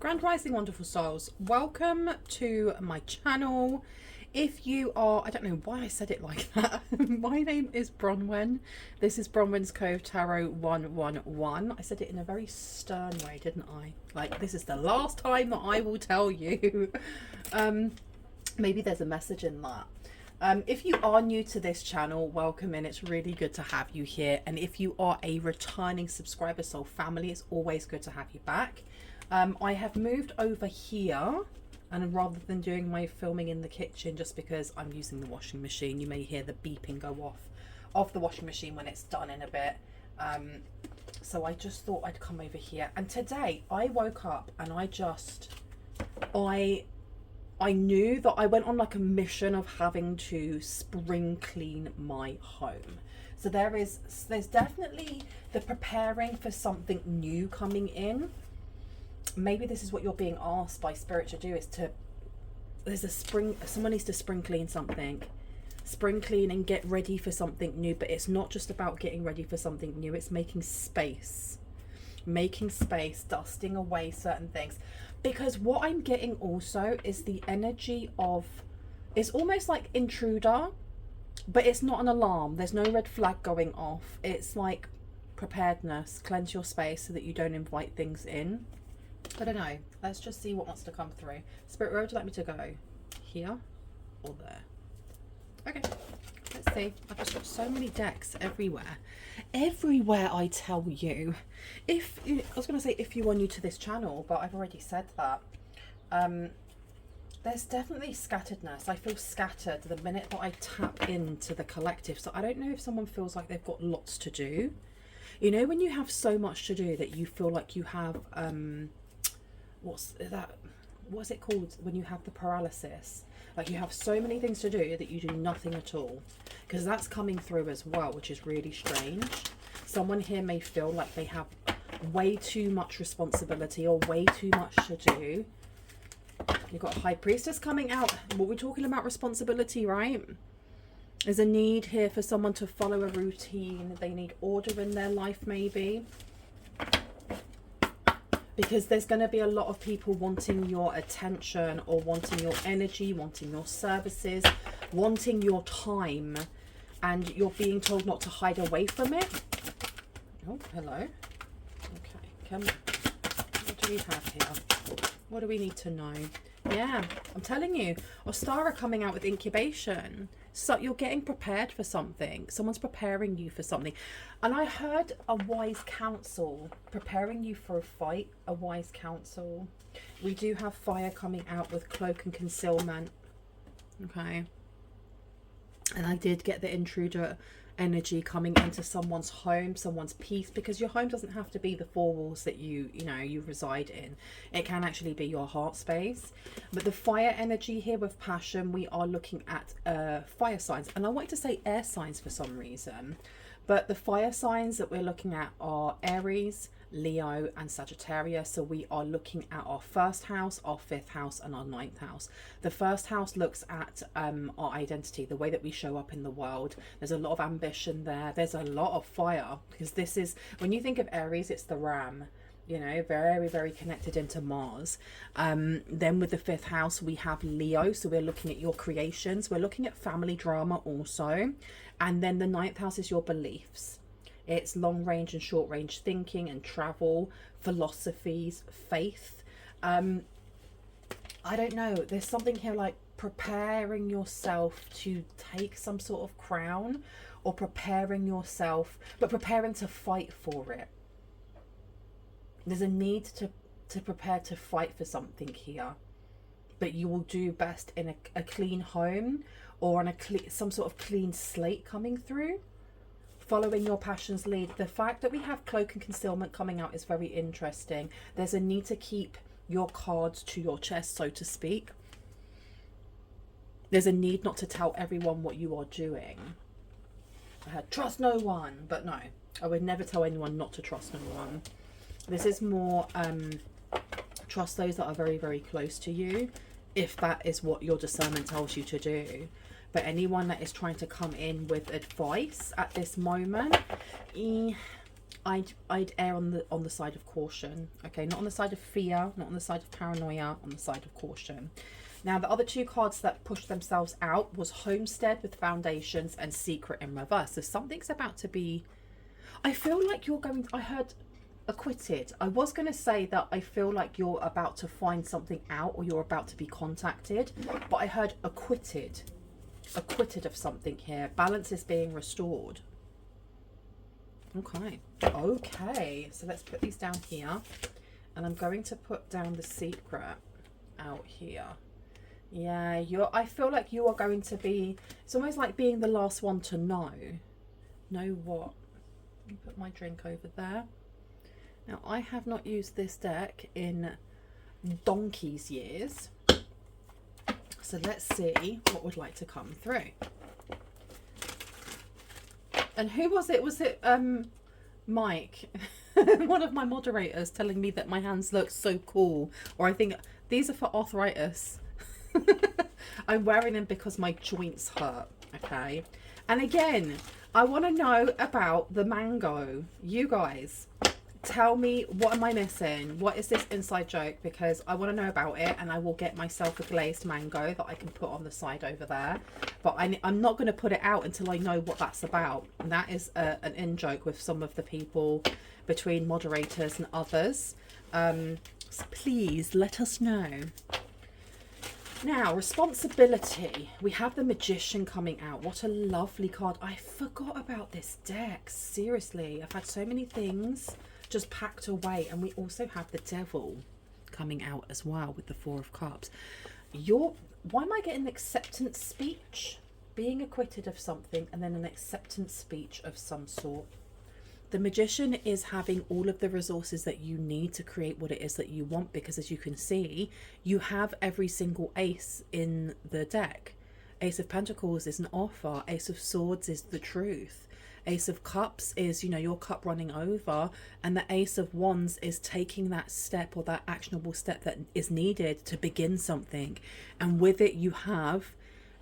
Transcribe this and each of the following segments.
Grand Rising, wonderful souls. Welcome to my channel. If you are, I don't know why I said it like that. My name is Bronwyn. This is Bronwyn's Cove Tarot 111. I said it in a very stern way, didn't I? Like, this is the last time that I will tell you. Maybe there's a message in that. If you are new to this channel, welcome in. It's really good to have you here. And if you are a returning subscriber, soul family, it's always good to have you back. I have moved over here, and rather than doing my filming in the kitchen, just because I'm using the washing machine, you may hear the beeping go off the washing machine when it's done in a bit. So I just thought I'd come over here. And today I woke up and I knew that I went on like a mission of having to spring clean my home. So there's definitely the preparing for something new coming in. Maybe this is what you're being asked by Spirit to do, is to, someone needs to spring clean something. Spring clean and get ready for something new. But it's not just about getting ready for something new, it's making space. Making space, dusting away certain things. Because what I'm getting also is the energy of, it's almost like intruder, but it's not an alarm. There's no red flag going off. It's like preparedness. Cleanse your space so that you don't invite things in. I don't know. Let's just see what wants to come through. Spirit, where would you like me to go? Here or there? Okay, let's see. I've just got so many decks everywhere. Everywhere, I tell you. I was going to say if you are new to this channel, but I've already said that. There's definitely scatteredness. I feel scattered the minute that I tap into the collective. So I don't know if someone feels like they've got lots to do. You know, when you have so much to do that you feel like you have, what's it called when you have the paralysis? Like you have so many things to do that you do nothing at all. Because that's coming through as well, which is really strange. Someone here may feel like they have way too much responsibility or way too much to do. You've got a High Priestess coming out. What we're talking about, responsibility, right? There's a need here for someone to follow a routine. They need order in their life, maybe. Because there's going to be a lot of people wanting your attention or wanting your energy, wanting your services, wanting your time. And you're being told not to hide away from it. Oh, hello. Okay, come on. What do we have here? What do we need to know? Yeah, I'm telling you, Ostara coming out with incubation. So you're getting prepared for something. Someone's preparing you for something. And I heard a wise counsel preparing you for a fight. A wise counsel. We do have fire coming out with cloak and concealment. Okay. And I did get the intruder energy coming into someone's home, someone's peace, because your home doesn't have to be the four walls that you reside in. It can actually be your heart space. But the fire energy here with passion, we are looking at fire signs, and I wanted to say air signs for some reason, but the fire signs that we're looking at are Aries, Leo and Sagittarius. So we are looking at our first house, our fifth house and our ninth house. The first house looks at our identity, the way that we show up in the world. There's a lot of ambition there. There's a lot of fire, because this is, when you think of Aries, it's the ram, you know, very, very connected into Mars. Then with the fifth house, we have Leo. So we're looking at your creations. We're looking at family drama also. And then the ninth house is your beliefs. It's long range and short range thinking and travel, philosophies, faith. I don't know. There's something here like preparing yourself to take some sort of crown, or preparing yourself, but preparing to fight for it. There's a need to prepare to fight for something here, but you will do best in a clean home, or on some sort of clean slate coming through. Following your passion's lead. The fact that we have cloak and concealment coming out is very interesting. There's a need to keep your cards to your chest, so to speak. There's a need not to tell everyone what you are doing. I had trust no one, but no, I would never tell anyone not to trust no one. This is more trust those that are very, very close to you, if that is what your discernment tells you to do. But anyone that is trying to come in with advice at this moment, I'd err on the side of caution. Okay, not on the side of fear, not on the side of paranoia, on the side of caution. Now, the other two cards that pushed themselves out was Homestead with Foundations and Secret in reverse. So something's about to be, I feel like you're going, I heard acquitted. I was going to say that I feel like you're about to find something out, or you're about to be contacted, but I heard acquitted of something here. Balance is being restored. Okay, so let's put these down here, and I'm going to put down the secret out here. Yeah, I feel like you are going to be, it's almost like being the last one to know what. Let me put my drink over there. Now, I have not used this deck in donkey's years, so let's see what would like to come through. And who was it? Was it Mike, one of my moderators, telling me that my hands look so cool? Or I think these are for arthritis. I'm wearing them because my joints hurt. Okay. And again, I want to know about the mango. You guys, tell me, what am I missing? What is this inside joke? Because I want to know about it, and I will get myself a glazed mango that I can put on the side over there. But I'm not going to put it out until I know what that's about. And that is an in-joke with some of the people between moderators and others. So please let us know. Now, responsibility. We have the Magician coming out. What a lovely card. I forgot about this deck. Seriously, I've had so many things just packed away. And we also have the Devil coming out as well with the Four of Cups. Why am I getting an acceptance speech? Being acquitted of something, and then an acceptance speech of some sort. The Magician is having all of the resources that you need to create what it is that you want, because as you can see, you have every single ace in the deck. Ace of Pentacles is an offer. Ace of Swords is the truth. Ace of Cups is, your cup running over. And the Ace of Wands is taking that step, or that actionable step that is needed to begin something. And with it, you have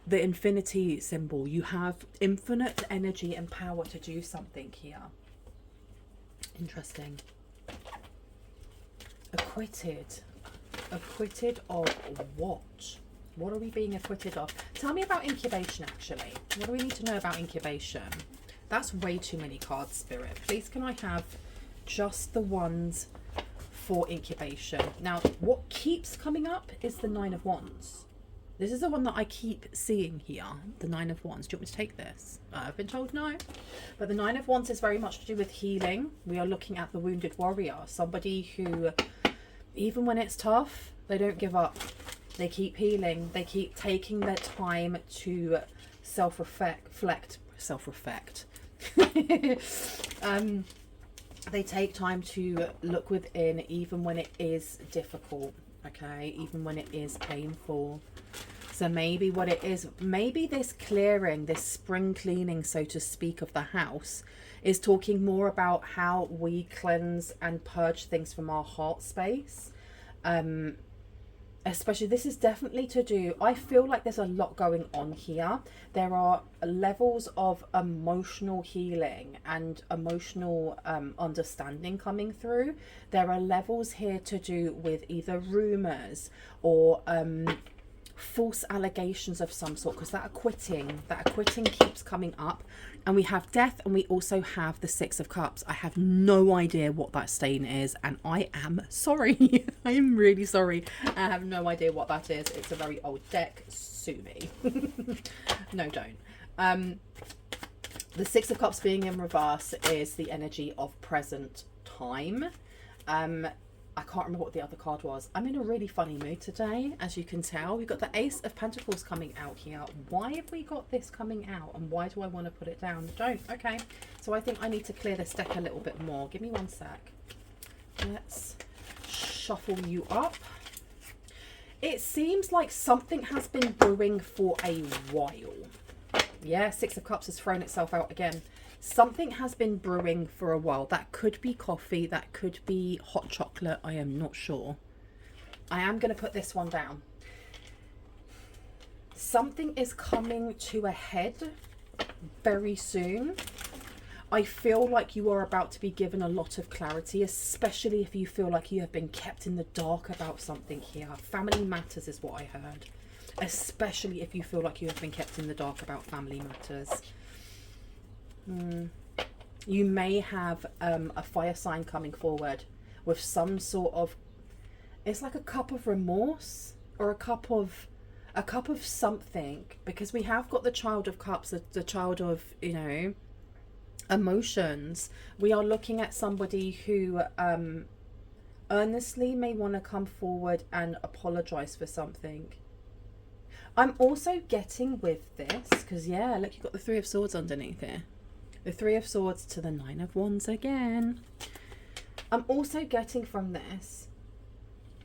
the infinity symbol. You have infinite energy and power to do something here. Interesting. Acquitted. Acquitted of what? What are we being acquitted of? Tell me about incubation, actually. What do we need to know about incubation? That's way too many cards, Spirit. Please, can I have just the ones for incubation? Now, what keeps coming up is the Nine of Wands. This is the one that I keep seeing here, the Nine of Wands. Do you want me to take this? I've been told no. But the Nine of Wands is very much to do with healing. We are looking at the wounded warrior. Somebody who, even when it's tough, they don't give up. They keep healing. They keep taking their time to self-reflect. They take time to look within, even when it is difficult. Okay, even when it is painful. So maybe what it is, maybe this clearing, this spring cleaning, so to speak, of the house is talking more about how we cleanse and purge things from our heart space. Especially, this is definitely to do, I feel like there's a lot going on here. There are levels of emotional healing and emotional understanding coming through. There are levels here to do with either rumors or false allegations of some sort, because that acquitting keeps coming up. And we have death, and we also have the Six of Cups. I have no idea what that stain is, and I am sorry. I am really sorry. I have no idea what that is. It's a very old deck. Sue me. No, don't. The Six of Cups being in reverse is the energy of present time. I can't remember what the other card was. I'm in a really funny mood today, as you can tell. We've got the Ace of Pentacles coming out here. Why have we got this coming out, and why do I want to put it down? Don't. Okay. So I think I need to clear this deck a little bit more. Give me one sec. Let's shuffle you up. It seems like something has been brewing for a while. Yeah, Six of Cups has thrown itself out again. Something has been brewing for a while. That could be coffee. That could be hot chocolate. I am not sure. I am going to put this one down. Something is coming to a head very soon. I feel like you are about to be given a lot of clarity, especially if you feel like you have been kept in the dark about something here. Family matters is what I heard. Especially if you feel like you have been kept in the dark about family matters. You may have a fire sign coming forward with some sort of, it's like a cup of remorse or a cup of something, because we have got the Child of Cups, the child of, you know, emotions. We are looking at somebody who earnestly may want to come forward and apologize for something. I'm also getting with this, because yeah, look, you've got the Three of Swords underneath here. The Three of Swords to the Nine of Wands again. I'm also getting from this,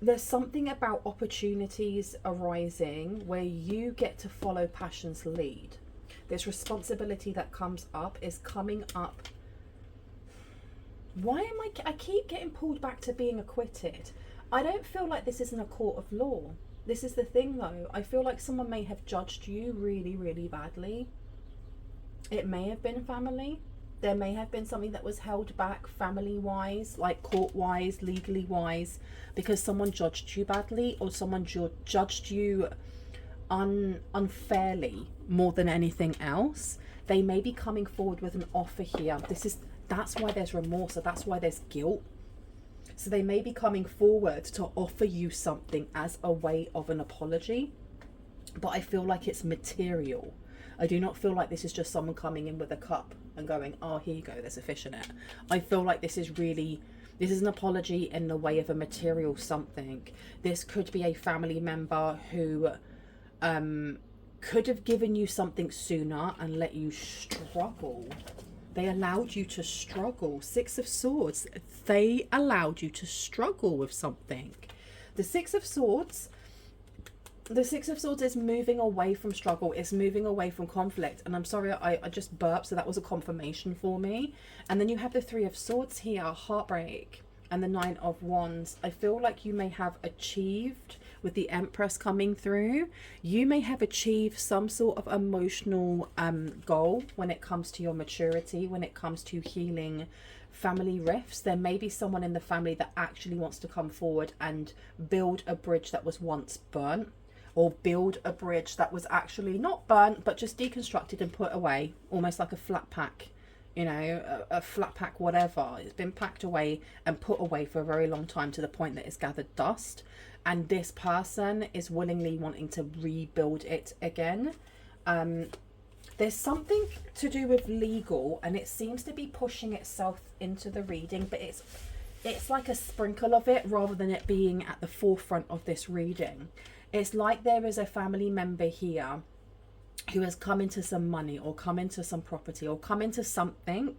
there's something about opportunities arising where you get to follow passion's lead. This responsibility that comes up is coming up. Why am I keep getting pulled back to being acquitted? I don't feel like this is in a court of law. This is the thing though. I feel like someone may have judged you really, really badly. It may have been family. There may have been something that was held back family-wise, like court-wise, legally-wise, because someone judged you badly, or someone judged you unfairly more than anything else. They may be coming forward with an offer here. That's why there's remorse, so that's why there's guilt. So they may be coming forward to offer you something as a way of an apology, but I feel like it's material. I do not feel like this is just someone coming in with a cup and going, oh, here you go, there's a fish in it. I feel like this is an apology in the way of a material something. This could be a family member who could have given you something sooner and let you struggle. They allowed you to struggle. Six of Swords. They allowed you to struggle with something. The Six of Swords is moving away from struggle. It's moving away from conflict. And I'm sorry, I just burped, so that was a confirmation for me. And then you have the Three of Swords here, heartbreak, and the Nine of Wands. I feel like you may have achieved, with the Empress coming through, you may have achieved some sort of emotional goal when it comes to your maturity, when it comes to healing family rifts. There may be someone in the family that actually wants to come forward and build a bridge that was once burnt, or build a bridge that was actually not burnt but just deconstructed and put away, almost like a flat pack, you know, a flat pack, whatever. It's been packed away and put away for a very long time, to the point that it's gathered dust, and this person is willingly wanting to rebuild it again. There's something to do with legal, and it seems to be pushing itself into the reading, but it's like a sprinkle of it rather than it being at the forefront of this reading. It's like there is a family member here who has come into some money, or come into some property, or come into something,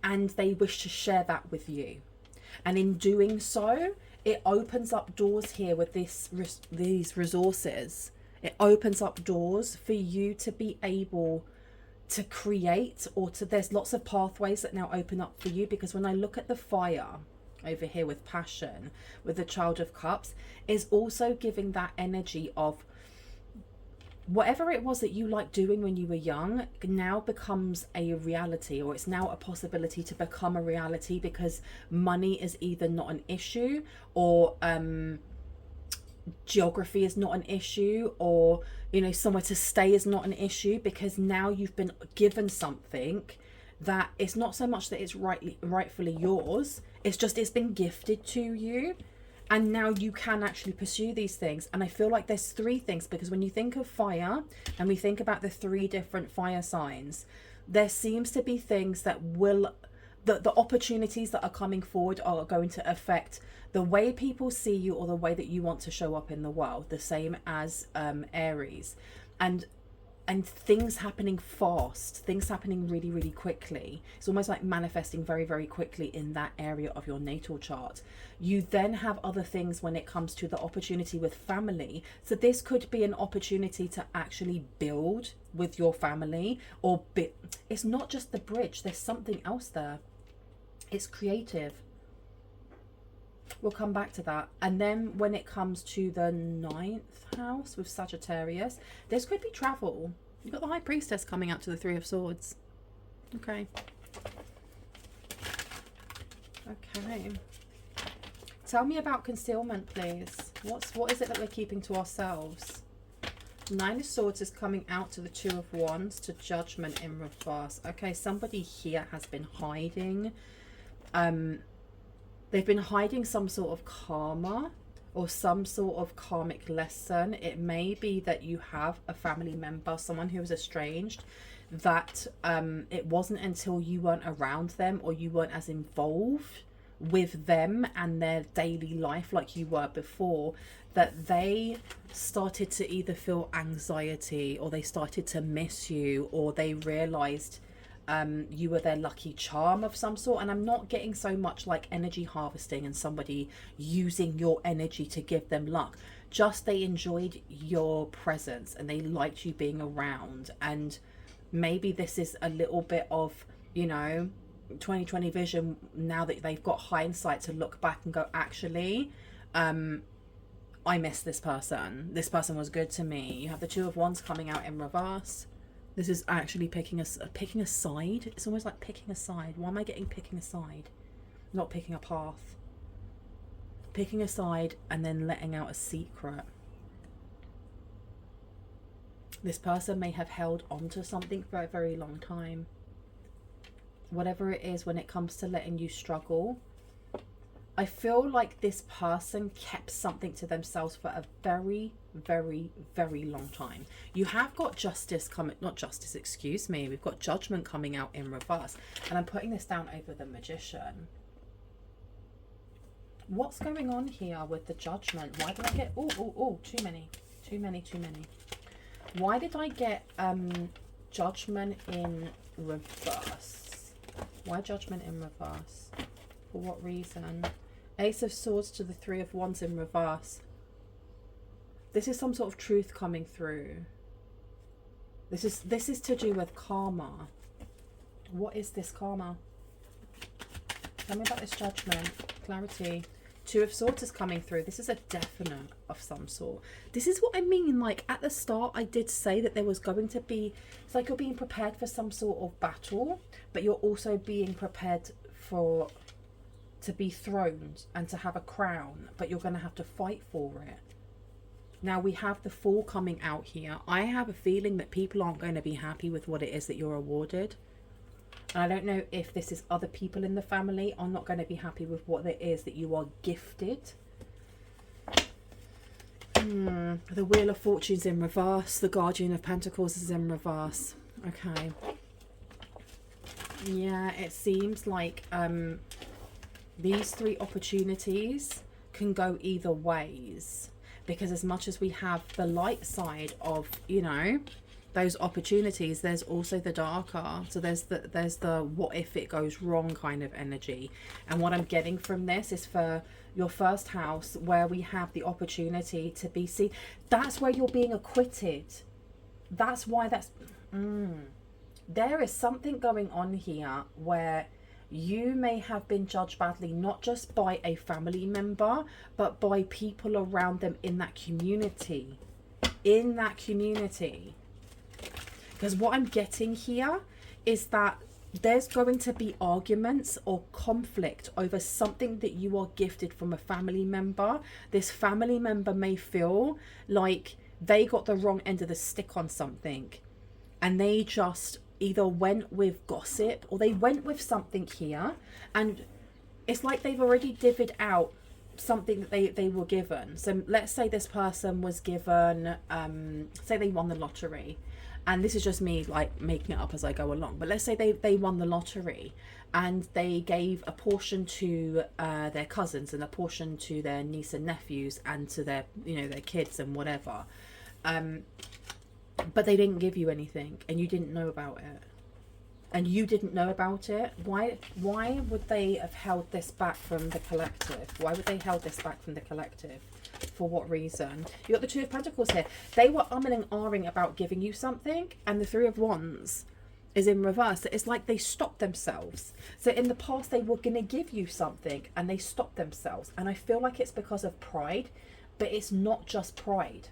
and they wish to share that with you. And in doing so, it opens up doors here with these resources. It opens up doors for you to be able to create, or to, there's lots of pathways that now open up for you. Because when I look at the fire over here with passion, with the Child of Cups, is also giving that energy of whatever it was that you liked doing when you were young now becomes a reality, or it's now a possibility to become a reality, because money is either not an issue, or geography is not an issue, or, you know, somewhere to stay is not an issue, because now you've been given something that it's not so much that it's rightfully yours, it's just it's been gifted to you. And now you can actually pursue these things. And I feel like there's three things, because when you think of fire and we think about the three different fire signs, there seems to be things that will, the opportunities that are coming forward are going to affect the way people see you, or the way that you want to show up in the world, the same as Aries. And things happening fast, things happening really, really quickly. It's almost like manifesting very, very quickly in that area of your natal chart. You then have other things when it comes to the opportunity with family. So this could be an opportunity to actually build with your family, or it's not just the bridge, there's something else there. It's creative. We'll come back to that. And then when it comes to the 9th house with Sagittarius, this could be travel. You've got the High Priestess coming out to the Three of Swords. Okay. Okay. Tell me about concealment, please. What is it that we're keeping to ourselves? Nine of Swords is coming out to the Two of Wands, to Judgment in reverse. Okay, somebody here has been hiding. They've been hiding some sort of karma or some sort of karmic lesson. It may be that you have a family member, someone who is estranged, that it wasn't until you weren't around them or you weren't as involved with them and their daily life like you were before, that they started to either feel anxiety, or they started to miss you, or they realized you were their lucky charm of some sort. And I'm not getting so much like energy harvesting and somebody using your energy to give them luck. Just they enjoyed your presence and they liked you being around. And maybe this is a little bit of, you know, 2020 vision, now that they've got hindsight to look back and go, actually, I miss this person. This person was good to me. You have the Two of Wands coming out in reverse. This is actually picking a side. It's almost like picking a side. Why am I getting picking a side? Not picking a path. Picking a side and then letting out a secret. This person may have held on to something for a very long time. Whatever it is, when it comes to letting you struggle, I feel like this person kept something to themselves for a very, very, very long time. You have got justice coming, not justice, excuse me. We've got Judgment coming out in reverse. And I'm putting this down over the Magician. What's going on here with the Judgment? Why did I get, too many. Why did I get Judgment in reverse? Why Judgment in reverse? For what reason? Ace of Swords to the Three of Wands in reverse. This is some sort of truth coming through. This is to do with karma. What is this karma? Tell me about this Judgment. Clarity. Two of Swords is coming through. This is a definite of some sort. This is what I mean. Like at the start, I did say that there was going to be, it's like you're being prepared for some sort of battle, but you're also being prepared to be throned and to have a crown, but you're going to have to fight for it. Now we have the Fool coming out here. I have a feeling that people aren't going to be happy with what it is that you're awarded. And I don't know if this is other people in the family are not going to be happy with what it is that you are gifted. The Wheel of Fortune's in reverse. The Guardian of Pentacles is in reverse. Okay. Yeah, it seems like these three opportunities can go either ways. Because as much as we have the light side of, you know, those opportunities, there's also the darker. So there's the what if it goes wrong kind of energy. And what I'm getting from this is for your first house, where we have the opportunity to be seen. That's where you're being acquitted. That's why that's... There is something going on here where you may have been judged badly, not just by a family member, but by people around them in that community. In that community. Because what I'm getting here is that there's going to be arguments or conflict over something that you are gifted from a family member. This family member may feel like they got the wrong end of the stick on something, and they just either went with gossip or they went with something here, and it's like they've already divvied out something that they were given. So let's say this person was given, say they won the lottery, and this is just me like making it up as I go along, but let's say they won the lottery and they gave a portion to their cousins and a portion to their niece and nephews and to their, you know, their kids and whatever, but they didn't give you anything and you didn't know about it. And you didn't know about it. Why would they have held this back from the collective? Why would they held this back from the collective? For what reason? You got the Two of Pentacles here. They were umming and ahhing about giving you something, and the Three of Wands is in reverse. It's like they stopped themselves. So in the past they were going to give you something and they stopped themselves. And I feel like it's because of pride, but it's not just pride.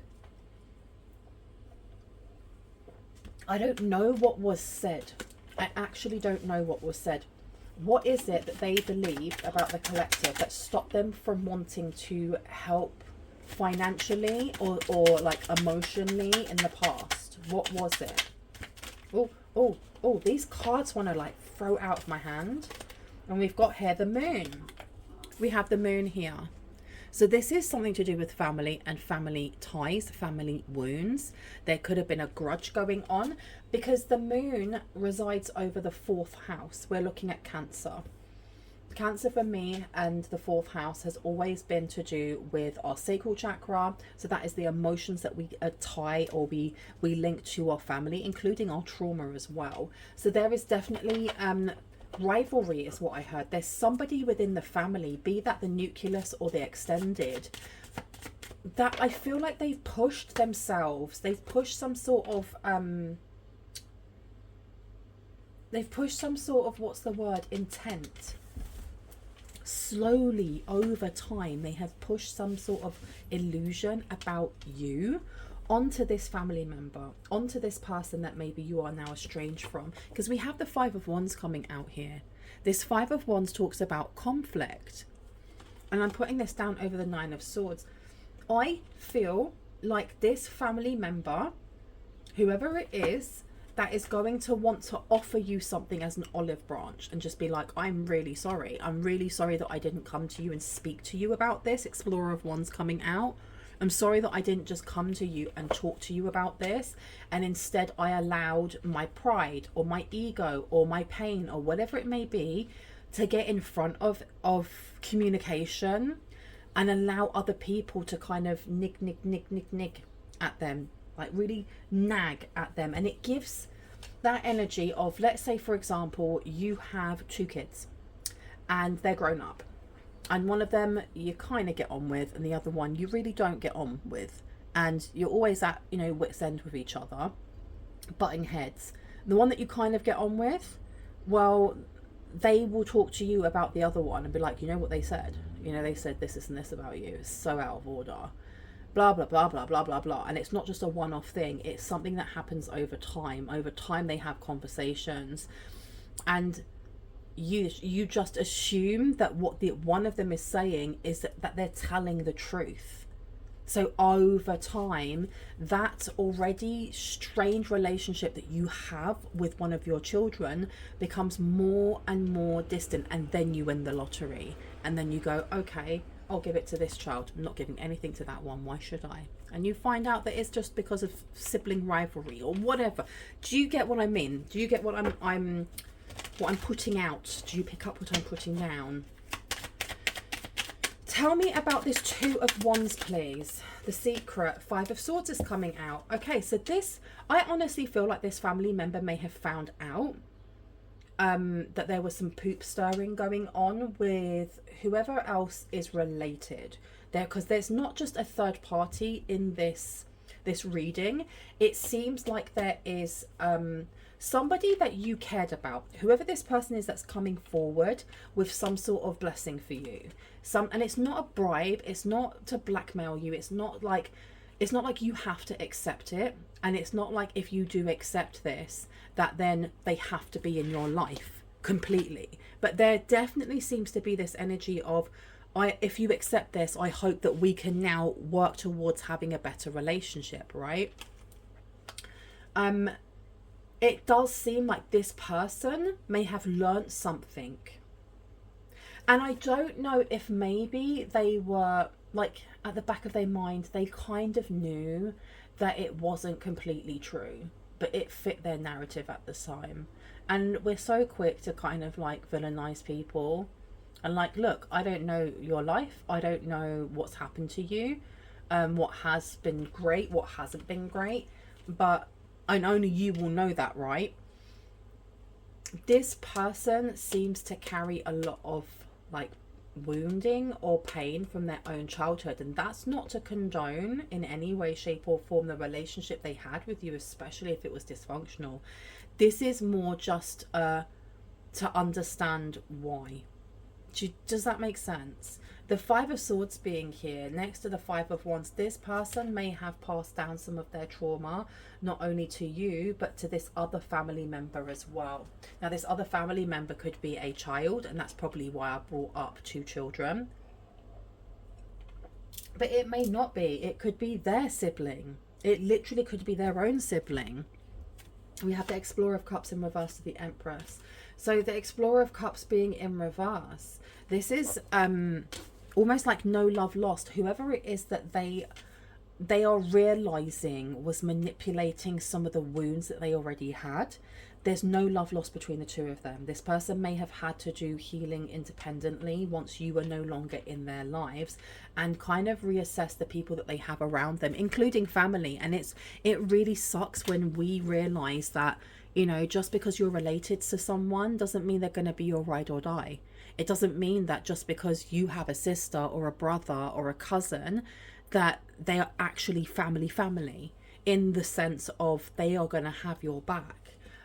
I don't know what was said. I actually don't know what was said. What is it that they believed about the collective that stopped them from wanting to help financially or like emotionally in the past? What was it? Oh, these cards want to like throw out of my hand. And we've got here the moon. We have the moon here. So this is something to do with family and family ties, family wounds. There could have been a grudge going on because the moon resides over the 4th house. We're looking at Cancer. Cancer for me and the 4th house has always been to do with our sacral chakra. So that is the emotions that we tie or we link to our family, including our trauma as well. So there is definitely rivalry is what I heard. There's somebody within the family, be that the nucleus or the extended, that I feel like they've pushed themselves. They've pushed some sort of what's the word, intent. Slowly over time they have pushed some sort of illusion about you onto this family member, onto this person that maybe you are now estranged from. Because we have the 5 of Wands coming out here. This 5 of Wands talks about conflict. And I'm putting this down over the 9 of Swords. I feel like this family member, whoever it is, that is going to want to offer you something as an olive branch and just be like, I'm really sorry. I'm really sorry that I didn't come to you and speak to you about this. Explorer of Wands coming out. I'm sorry that I didn't just come to you and talk to you about this, and instead I allowed my pride or my ego or my pain or whatever it may be to get in front of communication and allow other people to kind of nick at them, like really nag at them. And it gives that energy of, let's say for example you have 2 kids and they're grown up, and one of them you kind of get on with and the other one you really don't get on with, and you're always at, you know, wit's end with each other, butting heads. The one that you kind of get on with, well, they will talk to you about the other one and be like, you know what they said, you know, they said this and this about you, it's so out of order, blah blah blah blah blah blah blah. And it's not just a one-off thing, it's something that happens over time. Over time they have conversations, and you just assume that what the one of them is saying is that they're telling the truth. So over time, that already strained relationship that you have with one of your children becomes more and more distant, and then you win the lottery and then you go, okay, I'll give it to this child, I'm not giving anything to that one, why should I? And you find out that it's just because of sibling rivalry or whatever. Do you get what I mean? Do you get what I'm putting out? Do you pick up what I'm putting down? Tell me about this 2 of Wands, please. The Secret. 5 of Swords is coming out. Okay, so this, I honestly feel like this family member may have found out that there was some poop stirring going on with whoever else is related there, because there's not just a third party in this reading. It seems like there is somebody that you cared about, whoever this person is, that's coming forward with some sort of blessing for you. And it's not a bribe, it's not to blackmail you, it's not like you have to accept it, and it's not like if you do accept this that then they have to be in your life completely. But there definitely seems to be this energy of, if you accept this, I hope that we can now work towards having a better relationship, right? It does seem like this person may have learnt something. And I don't know if maybe they were, like, at the back of their mind, they kind of knew that it wasn't completely true, but it fit their narrative at the time. And we're so quick to kind of like villainize people and like, look, I don't know your life, I don't know what's happened to you, what has been great, what hasn't been great, and only you will know that, right? This person seems to carry a lot of like wounding or pain from their own childhood, and that's not to condone in any way, shape or form the relationship they had with you, especially if it was dysfunctional. This is more just to understand why. Does that make sense? The Five of Swords being here next to the Five of Wands, this person may have passed down some of their trauma, not only to you, but to this other family member as well. Now, this other family member could be a child, and that's probably why I brought up 2 children. But it may not be. It could be their sibling. It literally could be their own sibling. We have the Explorer of Cups in reverse to the Empress. So the Explorer of Cups being in reverse, this is almost like no love lost. Whoever it is that they are realizing was manipulating some of the wounds that they already had, there's no love lost between the 2 of them. This person may have had to do healing independently once you were no longer in their lives, and kind of reassess the people that they have around them, including family. And it really sucks when we realize that, you know, just because you're related to someone doesn't mean they're going to be your ride or die. It doesn't mean that just because you have a sister or a brother or a cousin that they are actually family in the sense of they are going to have your back.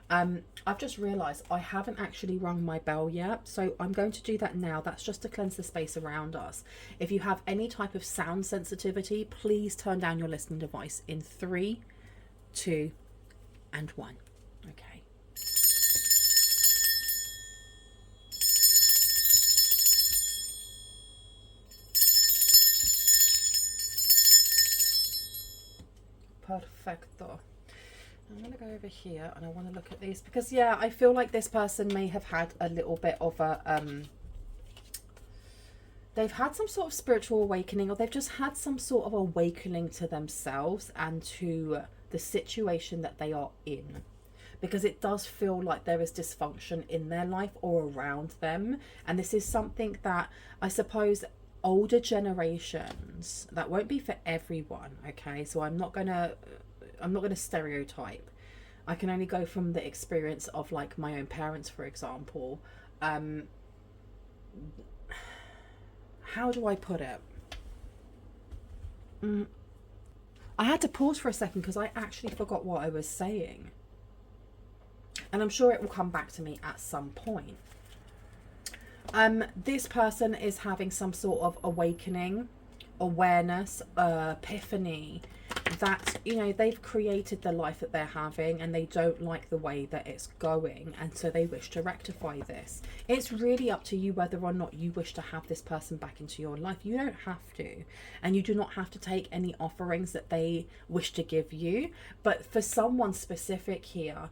I've just realised I haven't actually rung my bell yet, so I'm going to do that now. That's just to cleanse the space around us. If you have any type of sound sensitivity, please turn down your listening device in 3, 2, and 1. Okay. Perfecto. I'm going to go over here and I want to look at these because, yeah, I feel like this person may have had a little bit of a, they've had some sort of spiritual awakening, or they've just had some sort of awakening to themselves and to the situation that they are in. Because it does feel like there is dysfunction in their life or around them. And this is something that I suppose older generations, that won't be for everyone, okay? So I'm not gonna stereotype. I can only go from the experience of like my own parents, for example. How do I put it? I had to pause for a second because I actually forgot what I was saying. And I'm sure it will come back to me at some point. This person is having some sort of awakening, awareness, epiphany that, you know, they've created the life that they're having and they don't like the way that it's going, and so they wish to rectify this. It's really up to you whether or not you wish to have this person back into your life. You don't have to, and you do not have to take any offerings that they wish to give you. But for someone specific here,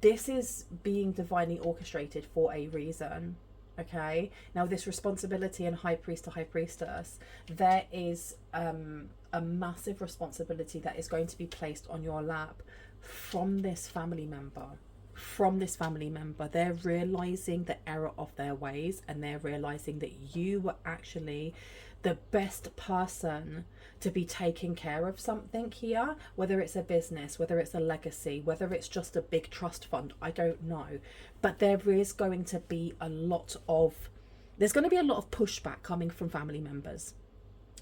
this is being divinely orchestrated for a reason. Okay, now this responsibility and high priest to high priestess, there is a massive responsibility that is going to be placed on your lap from this family member. They're realizing the error of their ways, and they're realizing that you were actually the best person to be taking care of something here, whether it's a business, whether it's a legacy, whether it's just a big trust fund, I don't know. But there is going to be a lot of pushback coming from family members.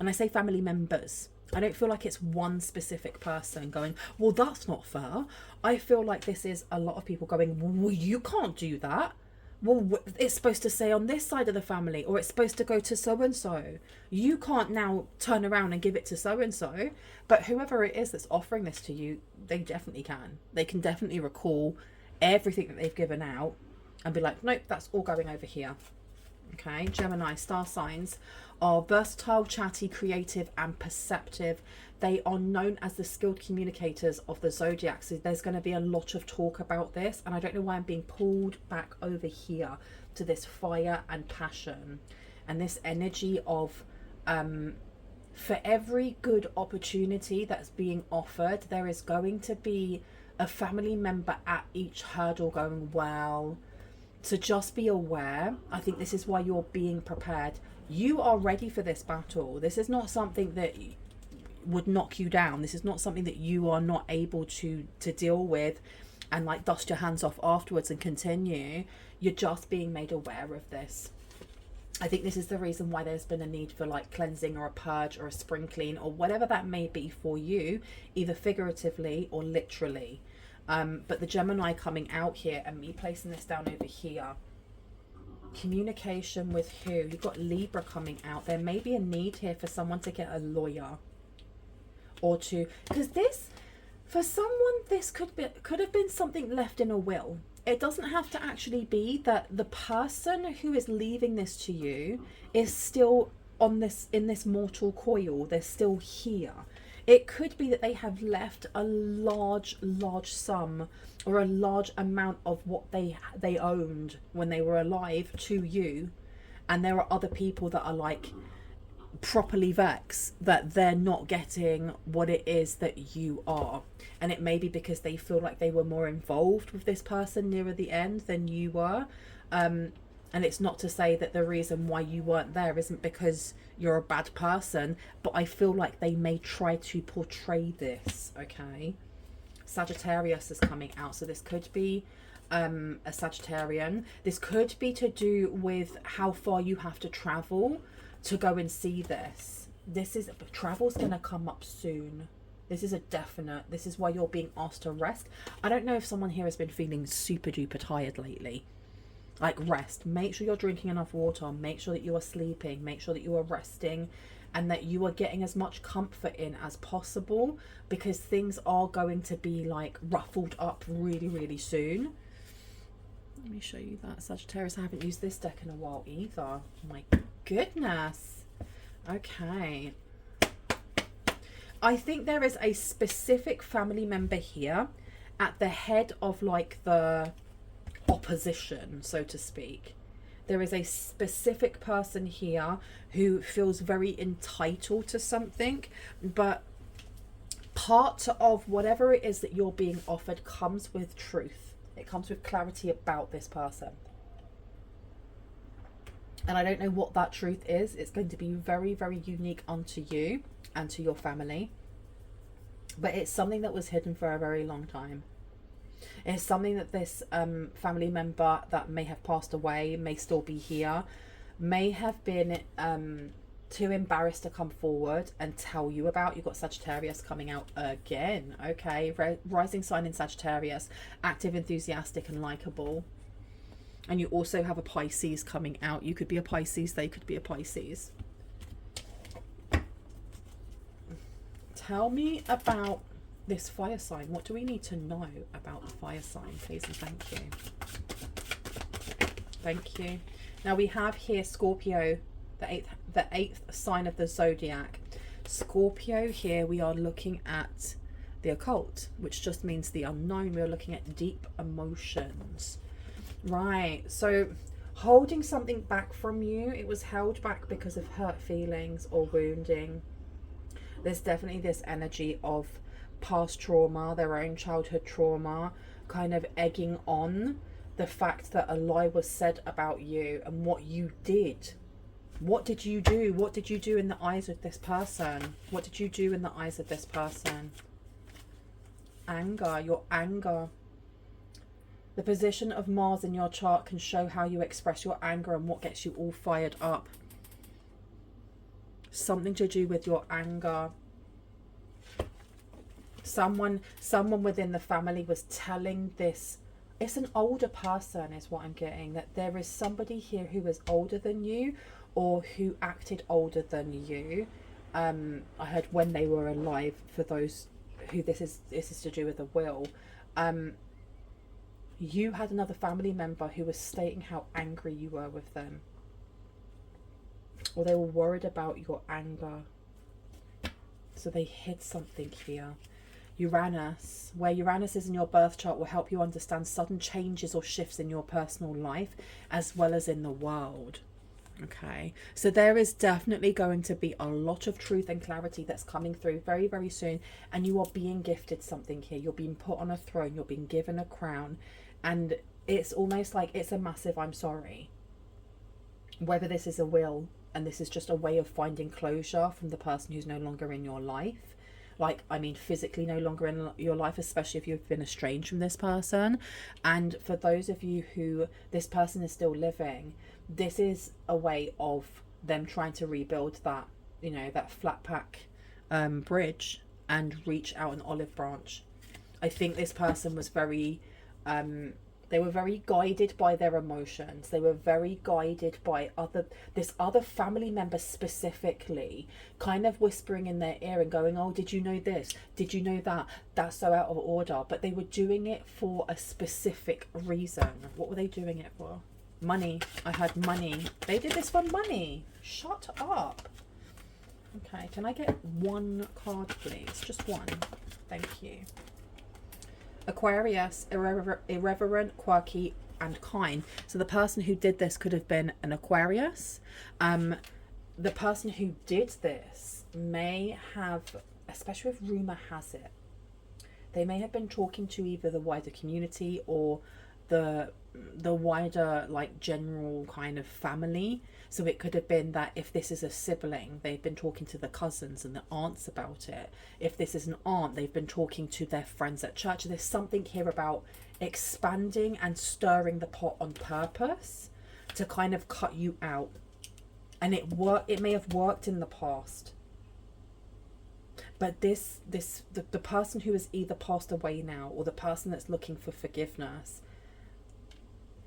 And I say family members, I don't feel like it's one specific person going, well, that's not fair. I feel like this is a lot of people going, well, you can't do that. Well, it's supposed to say on this side of the family, or it's supposed to go to so-and-so. You can't now turn around and give it to so-and-so. But whoever it is that's offering this to you, they definitely can. They can definitely recall everything that they've given out and be like, nope, that's all going over here. Okay, Gemini star signs are versatile, chatty, creative, and perceptive. They are known as the skilled communicators of the zodiac. So there's going to be a lot of talk about this, and I don't know why I'm being pulled back over here to this fire and passion and this energy of for every good opportunity that's being offered, there is going to be a family member at each hurdle going, well. So just be aware. I think this is why you're being prepared. You are ready for this battle. This is not something that would knock you down. This is not something that you are not able to deal with and like dust your hands off afterwards and continue. You're just being made aware of this. I think this is the reason why there's been a need for like cleansing or a purge or a spring clean or whatever that may be for you, either figuratively or literally. But the Gemini coming out here and me placing this down over here, Communication with who? You've got Libra coming out. There may be a need here for someone to get a lawyer, or to, because this, for someone, this could have been something left in a will. It doesn't have to actually be that the person who is leaving this to you is still on this, in this mortal coil. They're still here. It could be that they have left a large sum or a large amount of what they owned when they were alive to you, and there are other people that are like properly vexed that they're not getting what it is that you are. And it may be because they feel like they were more involved with this person nearer the end than you were. And it's not to say that the reason why you weren't there isn't because you're a bad person, but I feel like they may try to portray this, okay? Sagittarius is coming out, so this could be a Sagittarian. This could be to do with how far you have to travel to go and see this. Travel's going to come up soon. This is a definite. This is why you're being asked to rest. I don't know if someone here has been feeling super duper tired lately. Like, rest. Make sure you're drinking enough water. Make sure that you are sleeping. Make sure that you are resting, and that you are getting as much comfort in as possible, because things are going to be like ruffled up really, really soon. Let me show you that, Sagittarius. I haven't used this deck in a while either. My goodness. Okay. I think there is a specific family member here at the head of like the opposition, so to speak. There is a specific person here who feels very entitled to something, but part of whatever it is that you're being offered comes with truth. It comes with clarity about this person. And I don't know what that truth is. It's going to be very, very unique unto you and to your family. But it's something that was hidden for a very long time. It's something that this family member that may have passed away, may still be here, may have been too embarrassed to come forward and tell you about. You've got Sagittarius coming out again. Okay, rising sign in Sagittarius, active, enthusiastic and likable. And you also have a Pisces coming out. You could be a Pisces, they could be a Pisces. Tell me about this fire sign. What do we need to know about the fire sign, please and thank you. Thank you. Now we have here Scorpio, the eighth sign of the zodiac. Scorpio, here we are looking at the occult, which just means the unknown. We are looking at deep emotions. Right, so holding something back from you, it was held back because of hurt feelings or wounding. There's definitely this energy of past trauma, their own childhood trauma, kind of egging on the fact that a lie was said about you and what you did. What did you do? What did you do in the eyes of this person? What did you do in the eyes of this person? Anger, your anger. The position of Mars in your chart can show how you express your anger and what gets you all fired up. Something to do with your anger. Someone within the family was telling this. It's an older person is what I'm getting. That there is somebody here who is older than you or who acted older than you. I heard when they were alive, for those who this is to do with a will. You had another family member who was stating how angry you were with them. Or they were worried about your anger. So they hid something here. Uranus, where Uranus is in your birth chart, will help you understand sudden changes or shifts in your personal life as well as in the world. Okay, so there is definitely going to be a lot of truth and clarity that's coming through very, very soon. And you are being gifted something here. You're being put on a throne. You're being given a crown. And it's almost like it's a massive I'm sorry. Whether this is a will and this is just a way of finding closure from the person who's no longer in your life. Like, I mean, physically no longer in your life, especially if you've been estranged from this person. And for those of you who this person is still living, this is a way of them trying to rebuild that, you know, that flat pack bridge and reach out an olive branch. I think this person was very They were very guided by their emotions. They were very guided by this other family member specifically, kind of whispering in their ear and going, oh, did you know this? Did you know that? That's so out of order. But they were doing it for a specific reason. What were they doing it for? Money. I had money. They did this for money. Shut up. Okay, can I get one card, please? Just one. Thank you. Aquarius, irreverent, quirky, and kind. So the person who did this could have been an Aquarius. The person who did this may have, especially if rumor has it, they may have been talking to either the wider community or the wider, like, general kind of family. So it could have been that if this is a sibling, they've been talking to the cousins and the aunts about it. If this is an aunt, they've been talking to their friends at church. There's something here about expanding and stirring the pot on purpose to kind of cut you out. And it may have worked in the past. But the person who has either passed away now or the person that's looking for forgiveness,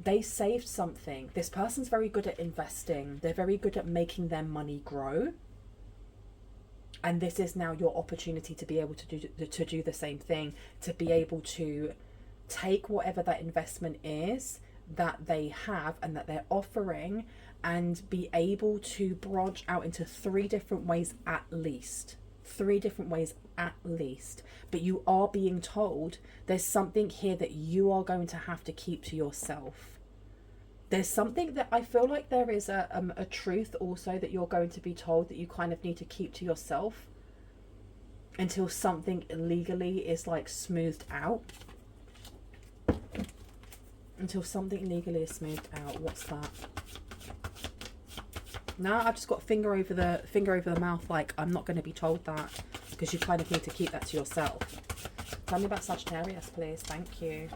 they saved something. This person's very good at investing. They're very good at making their money grow. And this is now your opportunity to be able to do the same thing, to be able to take whatever that investment is that they have and that they're offering and be able to branch out into 3 different ways at least. 3 different ways at least. But you are being told there's something here that you are going to have to keep to yourself. There's something that I feel like there is a truth also that you're going to be told that you kind of need to keep to yourself until something legally is, like, smoothed out. Until something legally is smoothed out. What's that? Now I've just got finger over the mouth, like I'm not going to be told that, because you kind of need to keep that to yourself. Tell me about Sagittarius, please. Thank you.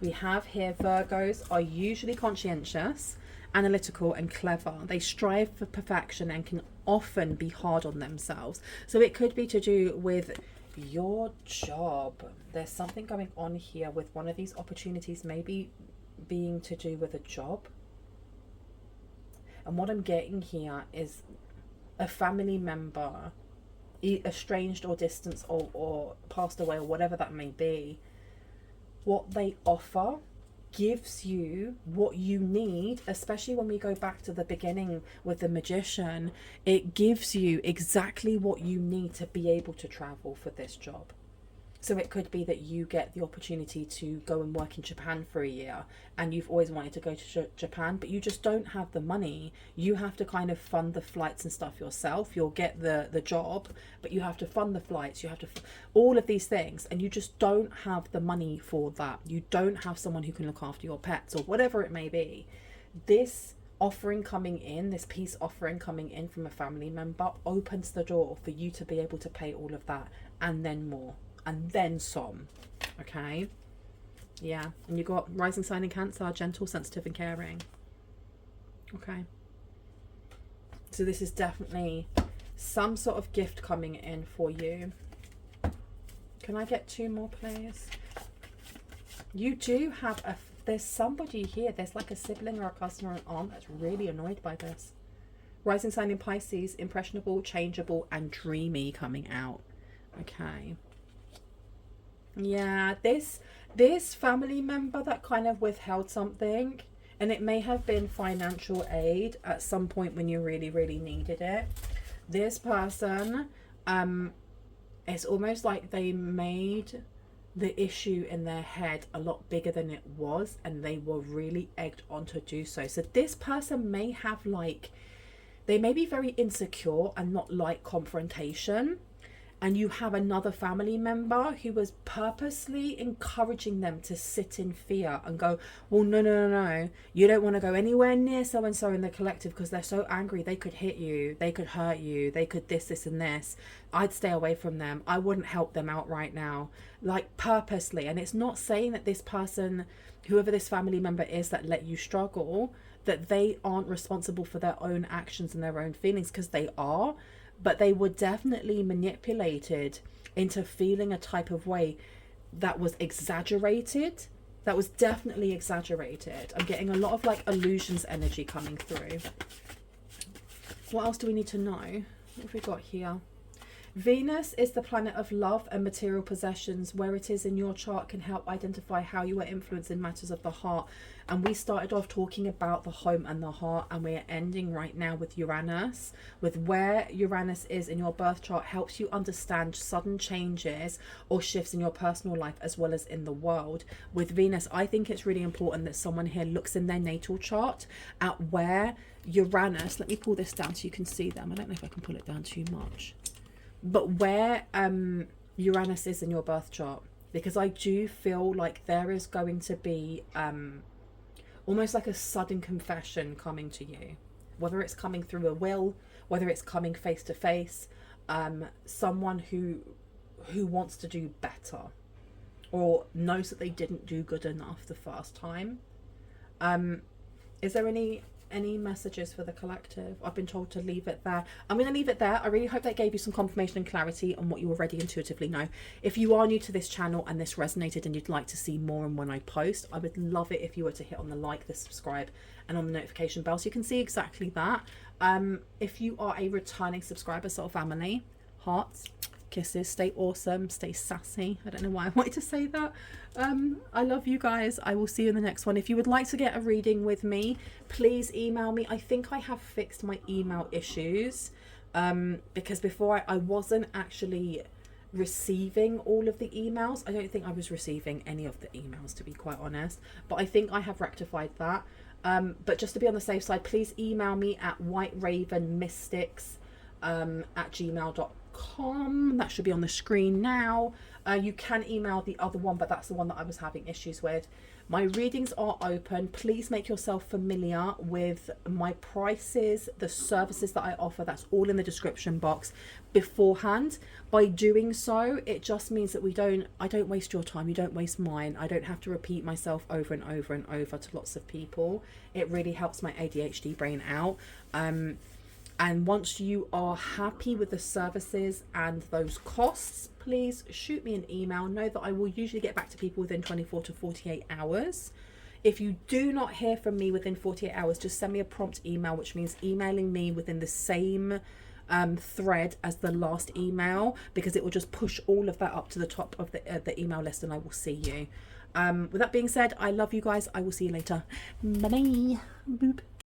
We have here Virgos are usually conscientious, analytical, and clever. They strive for perfection and can often be hard on themselves. So it could be to do with your job. There's something going on here with one of these opportunities, maybe being to do with a job. And what I'm getting here is a family member, estranged or distanced or passed away or whatever that may be. What they offer gives you what you need, especially when we go back to the beginning with the Magician. It gives you exactly what you need to be able to travel for this job. So it could be that you get the opportunity to go and work in Japan for a year, and you've always wanted to go to Japan, but you just don't have the money. You have to kind of fund the flights and stuff yourself. You'll get the job, but you have to fund the flights. You have to all of these things, and you just don't have the money for that. You don't have someone who can look after your pets or whatever it may be. This offering coming in, this peace offering coming in from a family member opens the door for you to be able to pay all of that and then more. And then some. Okay, yeah. And you got rising sign in Cancer, gentle, sensitive, and caring. Okay, so this is definitely some sort of gift coming in for you. Can I get 2 more, please? You do have there's somebody here, there's like a sibling or a cousin or an aunt that's really annoyed by this. Rising sign in Pisces, impressionable, changeable, and dreamy coming out. Okay. Yeah, this family member that kind of withheld something, and it may have been financial aid at some point when you really, really needed it. This person, it's almost like they made the issue in their head a lot bigger than it was, and they were really egged on to do so. So this person may have, like, they may be very insecure and not like confrontation. And you have another family member who was purposely encouraging them to sit in fear and go, well, no. You don't want to go anywhere near so-and-so in the collective because they're so angry. They could hit you. They could hurt you. They could this, and this. I'd stay away from them. I wouldn't help them out right now. Like, purposely. And it's not saying that this person, whoever this family member is that let you struggle, that they aren't responsible for their own actions and their own feelings, because they are. But they were definitely manipulated into feeling a type of way that was exaggerated That was definitely exaggerated. I'm getting a lot of like illusions energy coming through. What else do we need to know? What have we got here? Venus is the planet of love and material possessions. Where it is in your chart can help identify how you are influenced in matters of the heart. And we started off talking about the home and the heart, and we're ending right now with Uranus. With where Uranus is in your birth chart helps you understand sudden changes or shifts in your personal life as well as in the world. With Venus, I think it's really important that someone here looks in their natal chart at where Uranus, let me pull this down so you can see them. I don't know if I can pull it down too much. But where Uranus is in your birth chart, because I do feel like there is going to be almost like a sudden confession coming to you, whether it's coming through a will, whether it's coming face to face, someone who wants to do better or knows that they didn't do good enough the first time. Is there any messages for the collective? I've been told to leave it there. I'm going to leave it there. I really hope that gave you some confirmation and clarity on what you already intuitively know. If you are new to this channel and this resonated and you'd like to see more and when I post, I would love it if you were to hit on the like, the subscribe and on the notification bell so you can see exactly that. If you are a returning subscriber, soul family, hearts, kisses, stay awesome, stay sassy. I don't know why I wanted to say that. I love you guys. I will see you in the next one. If you would like to get a reading with me, please email me. I think I have fixed my email issues because before I wasn't actually receiving all of the emails. I don't think I was receiving any of the emails, to be quite honest, but I think I have rectified that. But just to be on the safe side, please email me at whiteravenmystics@gmail.com. That should be on the screen now. You can email the other one, but that's the one that I was having issues with. My readings are open. Please make yourself familiar with my prices, the services that I offer. That's all in the description box beforehand. By doing so, it just means that I don't waste your time, you don't waste mine. I don't have to repeat myself over and over and over to lots of people. It really helps my ADHD brain out. And once you are happy with the services and those costs, please shoot me an email. Know that I will usually get back to people within 24 to 48 hours. If you do not hear from me within 48 hours, just send me a prompt email, which means emailing me within the same thread as the last email, because it will just push all of that up to the top of the email list and I will see you. With that being said, I love you guys. I will see you later. Bye-bye. Boop.